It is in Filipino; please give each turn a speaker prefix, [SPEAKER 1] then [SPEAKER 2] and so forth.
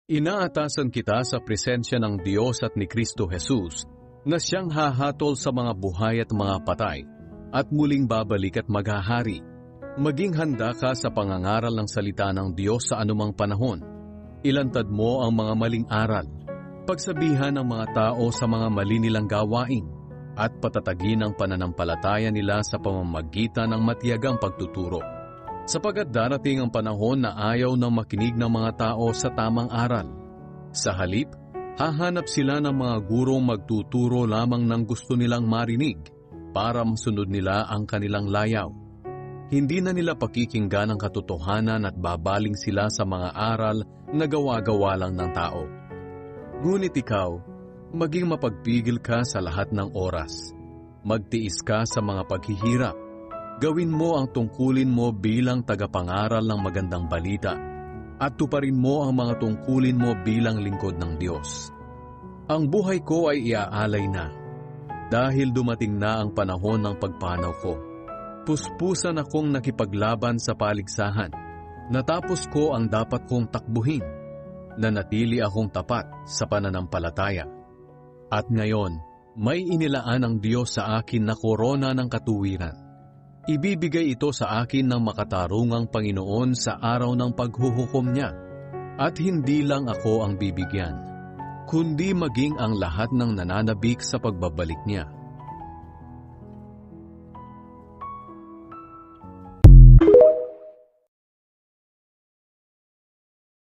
[SPEAKER 1] Inaatasan kita sa presensya ng Diyos at ni Kristo Jesus na siyang hahatol sa mga buhay at mga patay at muling babalik at maghahari. Maging handa ka sa pangangaral ng salita ng Diyos sa anumang panahon. Ilantad mo ang mga maling aral, pagsabihan ng mga tao sa mga mali nilang gawain, at patatagin ang pananampalataya nila sa pamamagitan ng matiyagang pagtuturo. Sapagat darating ang panahon na ayaw nang makinig ng mga tao sa tamang aral. Sa halip, hahanap sila ng mga gurong magtuturo lamang ng gusto nilang marinig para masunod nila ang kanilang layaw. Hindi na nila pakikinggan ang katotohanan at babaling sila sa mga aral na gawa-gawa lang ng tao. Ngunit ikaw, maging mapagpigil ka sa lahat ng oras. Magtiis ka sa mga paghihirap. Gawin mo ang tungkulin mo bilang tagapangaral ng magandang balita at tuparin mo ang mga tungkulin mo bilang lingkod ng Diyos. Ang buhay ko ay iaalay na dahil dumating na ang panahon ng pagpanaw ko. Puspusan akong nakipaglaban sa paligsahan. Natapos ko ang dapat kong takbuhin. Nanatili akong tapat sa pananampalataya. At ngayon, may inilaan ang Diyos sa akin na korona ng katuwiran. Ibibigay ito sa akin ng makatarungang Panginoon sa araw ng paghuhukom niya. At hindi lang ako ang bibigyan, kundi maging ang lahat ng nananabik sa pagbabalik niya.